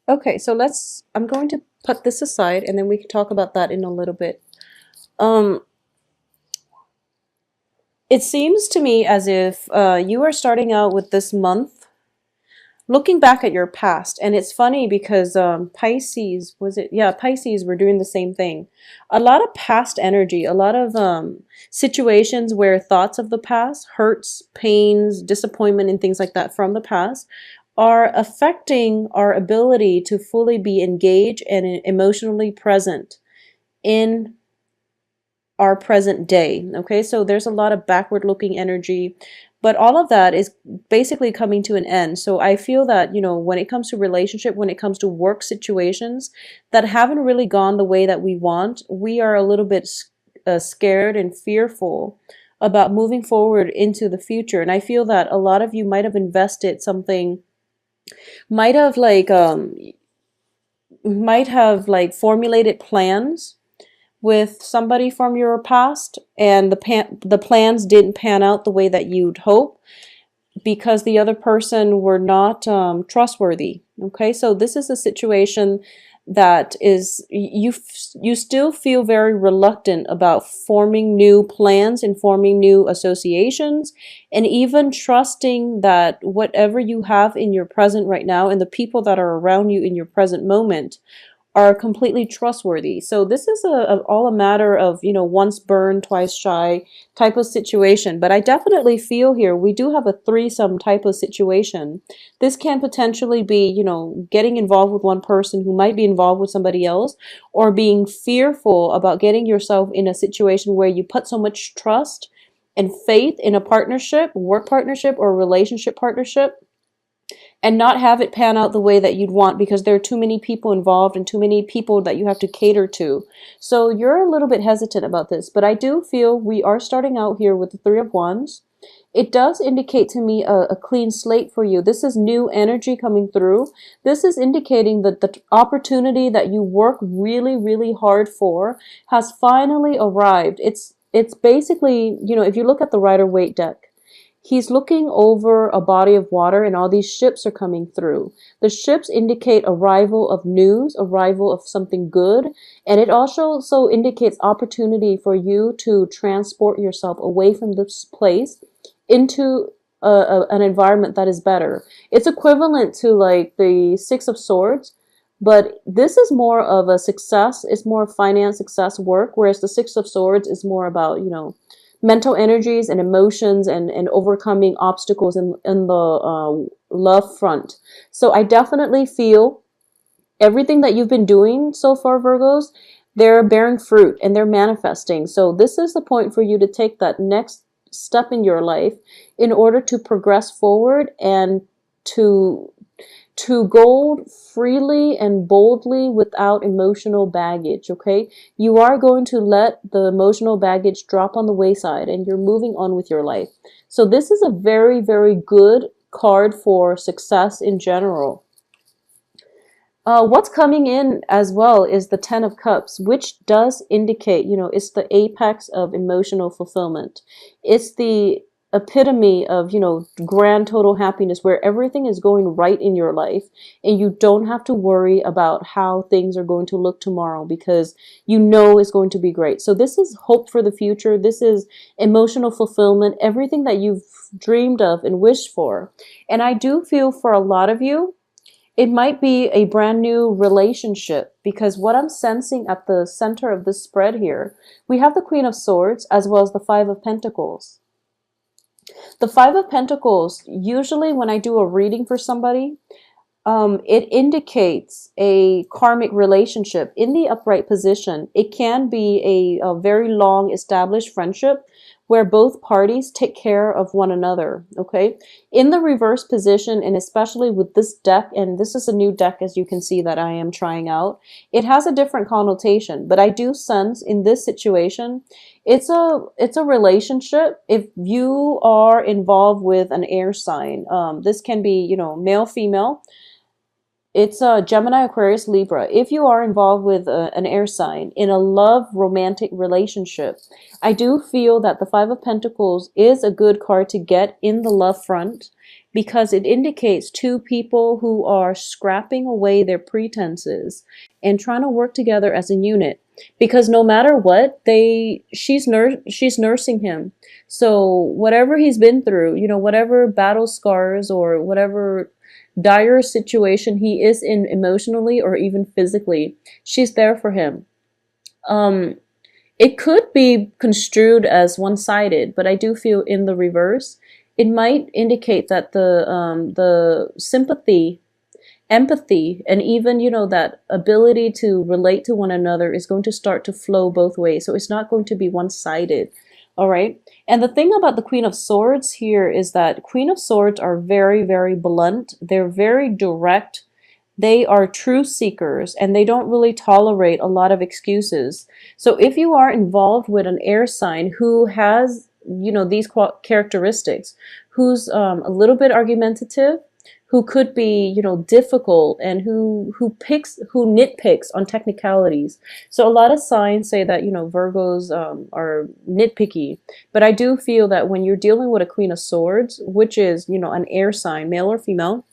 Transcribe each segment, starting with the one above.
Okay, so I'm going to put this aside and then we can talk about that in a little bit. Um, it seems to me as if you are starting out with this month looking back at your past. And it's funny because Pisces, was it? Yeah, Pisces were doing the same thing. A lot of past energy, a lot of situations where thoughts of the past, hurts, pains, disappointment, and things like that from the past are affecting our ability to fully be engaged and emotionally present in our present day. Okay, so there's a lot of backward looking energy, but all of that is basically coming to an end. So I feel that, when it comes to relationship, when it comes to work situations that haven't really gone the way that we want, we are a little bit scared and fearful about moving forward into the future. And I feel that a lot of you might have invested something, might have formulated plans with somebody from your past, and the plans didn't pan out the way that you'd hope because the other person were not trustworthy. Okay, so this is a situation that is you still feel very reluctant about forming new plans and forming new associations, and even trusting that whatever you have in your present right now and the people that are around you in your present moment are completely trustworthy. So this is all a matter of, once burned, twice shy type of situation. But I definitely feel here we do have a threesome type of situation. This can potentially be, getting involved with one person who might be involved with somebody else, or being fearful about getting yourself in a situation where you put so much trust and faith in a partnership, work partnership, or relationship partnership, and not have it pan out the way that you'd want because there are too many people involved and too many people that you have to cater to. So you're a little bit hesitant about this, but I do feel we are starting out here with the Three of Wands. It does indicate to me a clean slate for you. This is new energy coming through. This is indicating that the opportunity that you work really, really hard for has finally arrived. It's basically, if you look at the Rider-Waite deck, he's looking over a body of water and all these ships are coming through. The ships indicate arrival of news, arrival of something good, and it also indicates opportunity for you to transport yourself away from this place into an environment that is better. It's equivalent to like the Six of Swords, but this is more of a success. It's more finance success work, whereas the Six of Swords is more about, mental energies and emotions and overcoming obstacles in the love front. So I definitely feel everything that you've been doing so far, Virgos, they're bearing fruit and they're manifesting. So this is the point for you to take that next step in your life in order to progress forward and to go freely and boldly without emotional baggage. Okay, you are going to let the emotional baggage drop on the wayside and you're moving on with your life. So this is a very, very good card for success in general. What's coming in as well is the Ten of Cups, which does indicate, it's the apex of emotional fulfillment. It's the epitome of, grand total happiness where everything is going right in your life and you don't have to worry about how things are going to look tomorrow because you know it's going to be great. So this is hope for the future. This is emotional fulfillment, everything that you've dreamed of and wished for. And I do feel for a lot of you, it might be a brand new relationship because what I'm sensing at the center of this spread here, we have the Queen of Swords as well as the Five of Pentacles. The Five of Pentacles, usually when I do a reading for somebody, it indicates a karmic relationship in the upright position. It can be a very long established friendship where both parties take care of one another, okay? In the reverse position, and especially with this deck, and this is a new deck as you can see that I am trying out, it has a different connotation, but I do sense in this situation, it's a relationship. If you are involved with an air sign, this can be, male, female, it's Gemini, Aquarius, Libra. If you are involved with an air sign in a love romantic relationship, I do feel that the Five of Pentacles is a good card to get in the love front because it indicates two people who are scrapping away their pretenses and trying to work together as a unit. Because no matter what, she's nursing him. So whatever he's been through, whatever battle scars or whatever dire situation he is in emotionally or even physically, she's there for him. Um, it could be construed as one-sided, but I do feel in the reverse, it might indicate that the sympathy, empathy, and even, that ability to relate to one another is going to start to flow both ways. So it's not going to be one-sided. All right. And the thing about the Queen of Swords here is that Queen of Swords are very, very blunt. They're very direct. They are truth seekers and they don't really tolerate a lot of excuses. So if you are involved with an air sign who has, these characteristics, who's a little bit argumentative, who could be, difficult, and who nitpicks on technicalities. So a lot of signs say that, Virgos are nitpicky, but I do feel that when you're dealing with a Queen of Swords, which is, an air sign, male or female,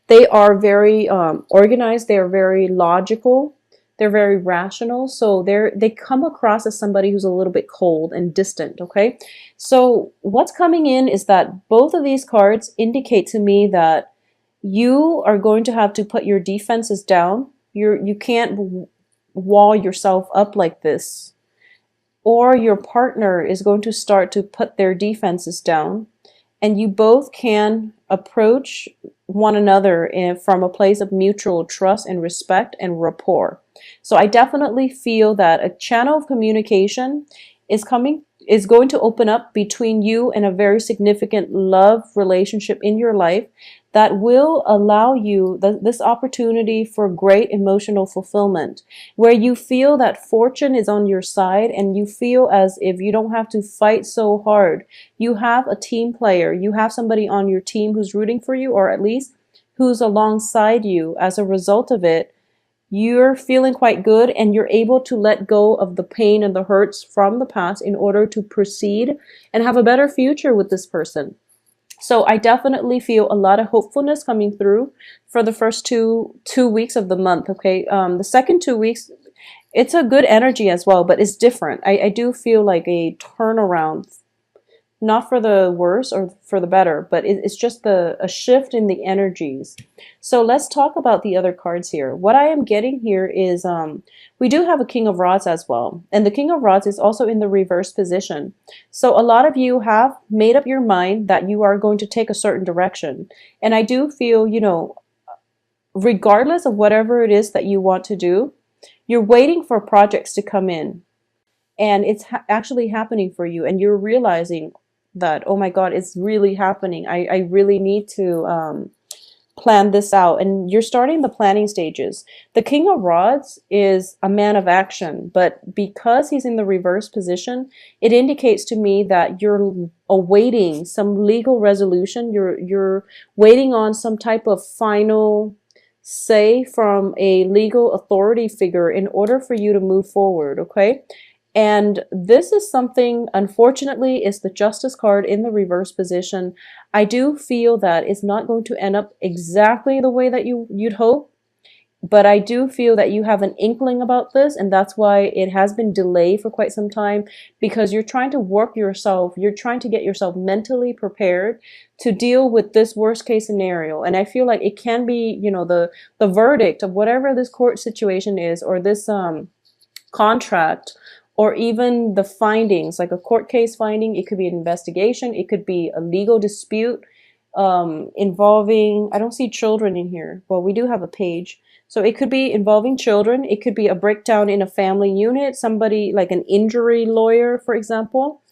they are very organized. They are very logical. They're very rational. So they come across as somebody who's a little bit cold and distant. Okay. So what's coming in is that both of these cards indicate to me that you are going to have to put your defenses down. You can't wall yourself up like this, or your partner is going to start to put their defenses down, and you both can approach one another from a place of mutual trust and respect and rapport. So I definitely feel that a channel of communication is going to open up between you and a very significant love relationship in your life that will allow you this opportunity for great emotional fulfillment, where you feel that fortune is on your side and you feel as if you don't have to fight so hard. You have a team player, you have somebody on your team who's rooting for you, or at least who's alongside you. As a result of it, you're feeling quite good and you're able to let go of the pain and the hurts from the past in order to proceed and have a better future with this person. So I definitely feel a lot of hopefulness coming through for the first two weeks of the month. Okay, the second 2 weeks, it's a good energy as well, but it's different. I do feel like a turnaround, not for the worse or for the better, but it's just a shift in the energies. So let's talk about the other cards here. What I am getting here is we do have a King of Rods as well. And the King of Rods is also in the reverse position. So a lot of you have made up your mind that you are going to take a certain direction. And I do feel, regardless of whatever it is that you want to do, you're waiting for projects to come in. And it's actually happening for you. And you're realizing that, oh my God, it's really happening. I really need to plan this out. And you're starting the planning stages. The King of Rods is a man of action, but because he's in the reverse position, it indicates to me that you're awaiting some legal resolution. You're waiting on some type of final say from a legal authority figure in order for you to move forward, okay? And this is something, unfortunately, is the Justice card in the reverse position. I do feel that it's not going to end up exactly the way that you'd hope, but I do feel that you have an inkling about this, and that's why it has been delayed for quite some time, because you're trying to work yourself, you're trying to get yourself mentally prepared to deal with this worst case scenario. And I feel like it can be, the verdict of whatever this court situation is, or this contract, or even the findings, like a court case finding. It could be an investigation. It could be a legal dispute involving, I don't see children in here. Well, we do have a page. So it could be involving children. It could be a breakdown in a family unit, somebody like an injury lawyer, for example.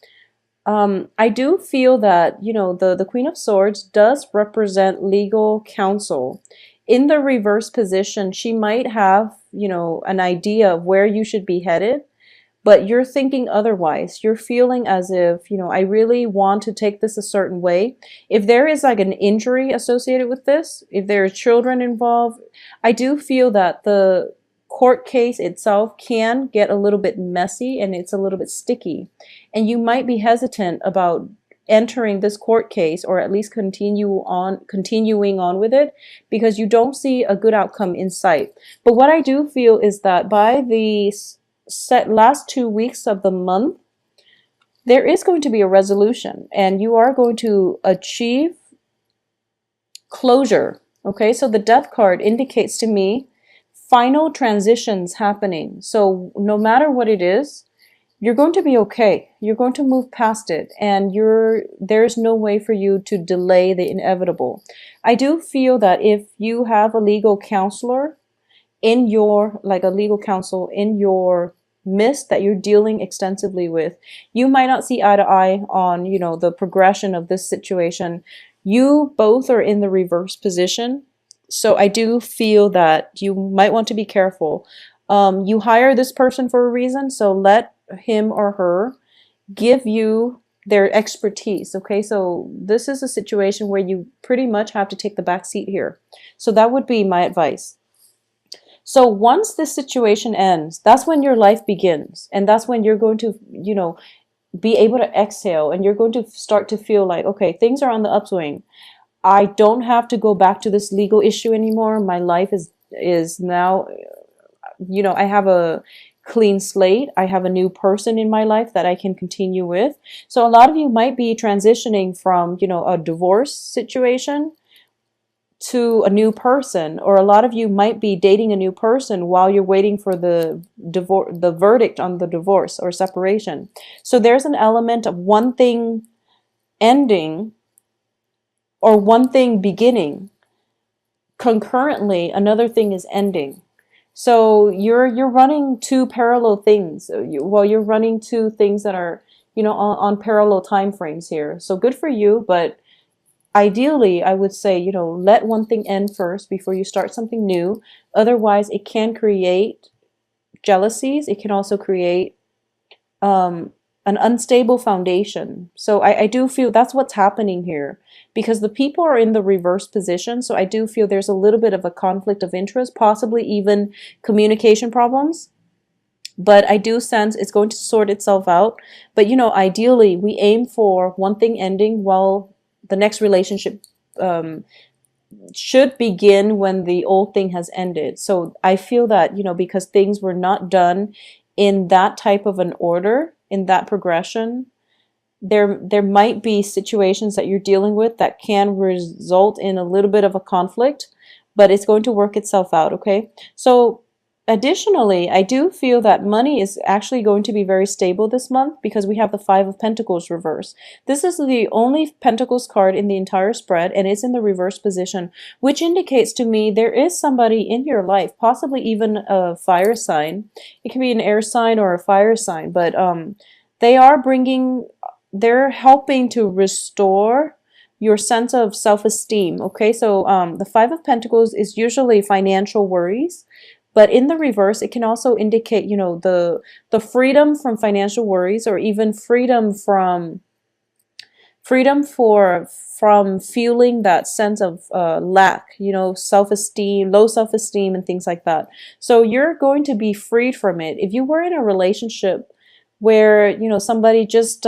I do feel that, the Queen of Swords does represent legal counsel. In the reverse position, she might have, an idea of where you should be headed, but you're thinking otherwise. You're feeling as if, I really want to take this a certain way. If there is like an injury associated with this, if there are children involved, I do feel that the court case itself can get a little bit messy and it's a little bit sticky. And you might be hesitant about entering this court case, or at least continuing on with it, because you don't see a good outcome in sight. But what I do feel is that by the last 2 weeks of the month, there is going to be a resolution and you are going to achieve closure. Okay, so the death card indicates to me final transitions happening. So no matter what it is, you're going to be okay. You're going to move past it, and there's no way for you to delay the inevitable. I do feel that if you have a legal counselor in your, like a legal counsel in your midst that you're dealing extensively with, you might not see eye to eye on, the progression of this situation. You both are in the reverse position. So I do feel that you might want to be careful. You hire this person for a reason, so let him or her give you their expertise. Okay, so this is a situation where you pretty much have to take the back seat here. So that would be my advice. So once this situation ends, that's when your life begins, and that's when you're going to, be able to exhale, and you're going to start to feel like, okay, things are on the upswing. I don't have to go back to this legal issue anymore. My life is now, I have a clean slate. I have a new person in my life that I can continue with. So a lot of you might be transitioning from, a divorce situation to a new person, or a lot of you might be dating a new person while you're waiting for the verdict on the divorce or separation. So there's an element of one thing ending or one thing beginning. Concurrently, another thing is ending. So you're running two parallel things. You're running two things that are, on parallel time frames here. So good for you, but ideally, I would say, let one thing end first before you start something new. Otherwise, it can create jealousies. It can also create an unstable foundation. So I do feel that's what's happening here, because the people are in the reverse position. So I do feel there's a little bit of a conflict of interest, possibly even communication problems. But I do sense it's going to sort itself out. But, ideally, we aim for one thing ending while the next relationship should begin when the old thing has ended. So I feel that, because things were not done in that type of an order, in that progression, there might be situations that you're dealing with that can result in a little bit of a conflict, but it's going to work itself out, okay? So additionally, I do feel that money is actually going to be very stable this month, because we have the Five of Pentacles reverse. This is the only Pentacles card in the entire spread, and it's in the reverse position, which indicates to me there is somebody in your life, possibly even a fire sign. It can be an air sign or a fire sign, but they're helping to restore your sense of self-esteem. Okay, so the Five of Pentacles is usually financial worries. But in the reverse, it can also indicate, the freedom from financial worries, or even freedom from feeling that sense of lack, self-esteem, low self-esteem, and things like that. So you're going to be freed from it. If you were in a relationship where, somebody just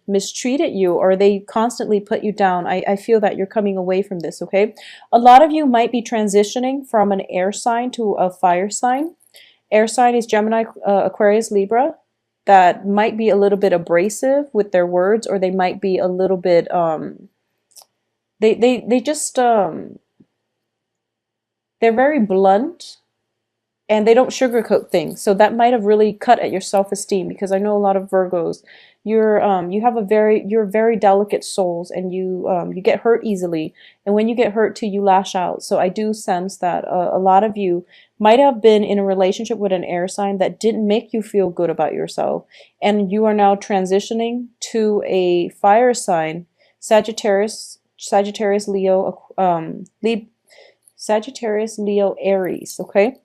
mistreated you, or they constantly put you down, I feel that you're coming away from this, okay? A lot of you might be transitioning from an air sign to a fire sign. Air sign is Gemini, Aquarius, Libra. That might be a little bit abrasive with their words, or they might be a little bit, they just, they're very blunt, and they don't sugarcoat things. So that might have really cut at your self-esteem, because I know a lot of Virgos, you're very delicate souls, and you get hurt easily. And when you get hurt too, you lash out. So I do sense that a lot of you might have been in a relationship with an air sign that didn't make you feel good about yourself. And you are now transitioning to a fire sign, Sagittarius, Leo, Sagittarius, Leo, Aries, okay?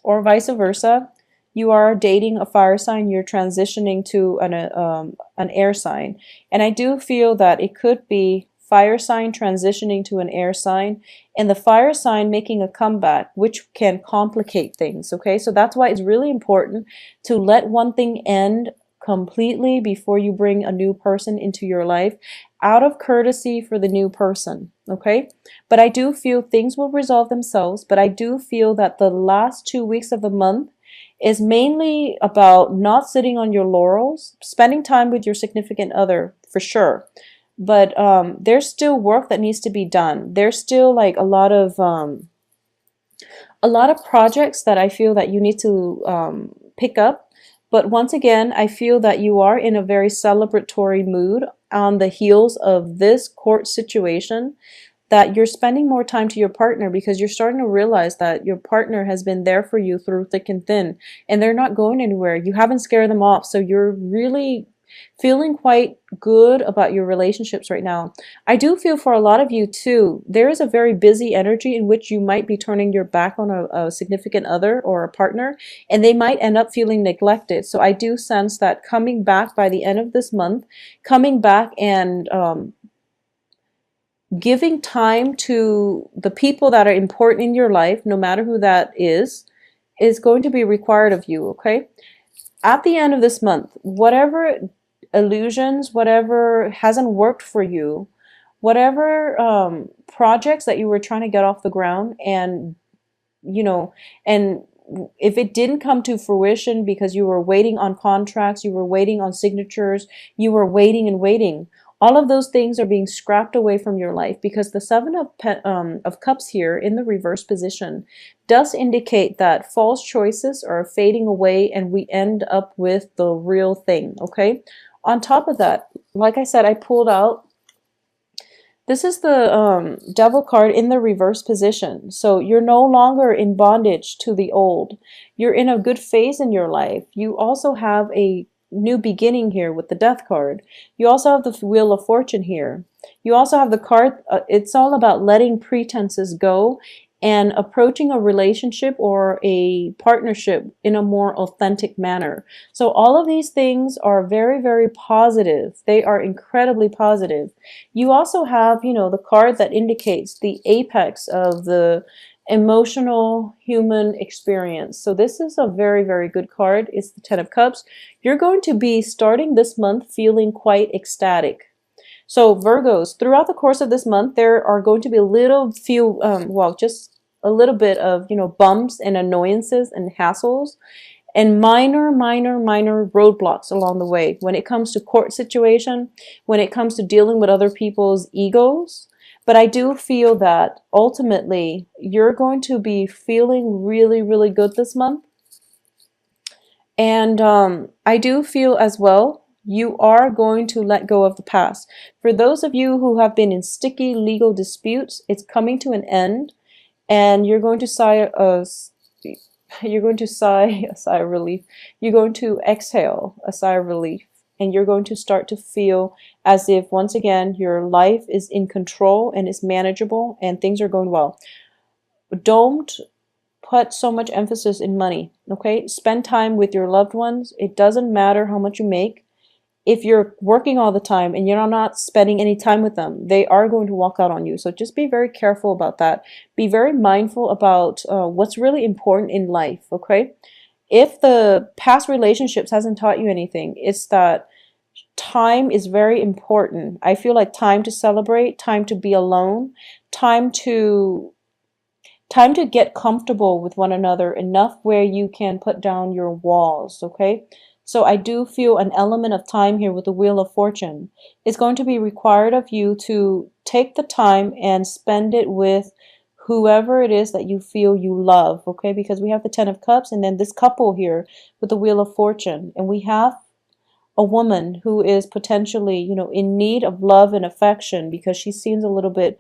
Or vice versa. You are dating a fire sign, you're transitioning to an air sign. And I do feel that it could be fire sign transitioning to an air sign, and the fire sign making a comeback, which can complicate things, okay? So that's why it's really important to let one thing end completely before you bring a new person into your life, out of courtesy for the new person, okay? But I do feel things will resolve themselves, but I do feel that the last 2 weeks of the month is mainly about not sitting on your laurels, spending time with your significant other for sure. But there's still work that needs to be done. There's still like a lot of projects that I feel that you need to pick up. But once again, I feel that you are in a very celebratory mood on the heels of this court situation, that you're spending more time to your partner because you're starting to realize that your partner has been there for you through thick and thin, and they're not going anywhere. You haven't scared them off, so you're really feeling quite good about your relationships right now. I do feel for a lot of you too, there is a very busy energy in which you might be turning your back on a significant other or a partner, and they might end up feeling neglected. So I do sense that coming back by the end of this month, coming back and giving time to the people that are important in your life, no matter who that is going to be required of you, okay? At the end of this month, whatever illusions, whatever hasn't worked for you, whatever projects that you were trying to get off the ground, and you know, and if it didn't come to fruition because you were waiting on contracts, you were waiting on signatures, you were waiting and waiting, all of those things are being scrapped away from your life, because the Seven of Cups here in the reverse position does indicate that false choices are fading away and we end up with the real thing, okay? On top of that, like I said, I pulled out, this is the Devil card in the reverse position. So you're no longer in bondage to the old. You're in a good phase in your life. You also have a new beginning here with the Death card. You also have the Wheel of Fortune here. You also have the card, it's all about letting pretenses go and approaching a relationship or a partnership in a more authentic manner. So all of these things are very, very positive. They are incredibly positive. You also have, you know, the card that indicates the apex of the emotional human experience. So this is a very, very good card. It's the Ten of Cups. You're going to be starting this month feeling quite ecstatic. So Virgos, throughout the course of this month, there are going to be a little few, well, just a little bit of, you know, bumps and annoyances and hassles and minor, minor, minor roadblocks along the way. When it comes to court situation, when it comes to dealing with other people's egos. But I do feel that ultimately you're going to be feeling really, really good this month. And I do feel as well, you are going to let go of the past. For those of you who have been in sticky legal disputes, it's coming to an end, and you're going to sigh a sigh of relief. You're going to exhale a sigh of relief, and you're going to start to feel as if once again your life is in control and is manageable and things are going well. Don't put so much emphasis in money, okay? Spend time with your loved ones. It doesn't matter how much you make. If you're working all the time and you're not spending any time with them, they are going to walk out on you. So just be very careful about that. Be very mindful about what's really important in life, okay? If the past relationships hasn't taught you anything, it's that time is very important. I feel like time to celebrate, time to be alone, time to get comfortable with one another enough where you can put down your walls, okay? So I do feel an element of time here with the Wheel of Fortune. It's going to be required of you to take the time and spend it with whoever it is that you feel you love, okay? Because we have the Ten of Cups and then this couple here with the Wheel of Fortune. And we have a woman who is potentially, you know, in need of love and affection because she seems a little bit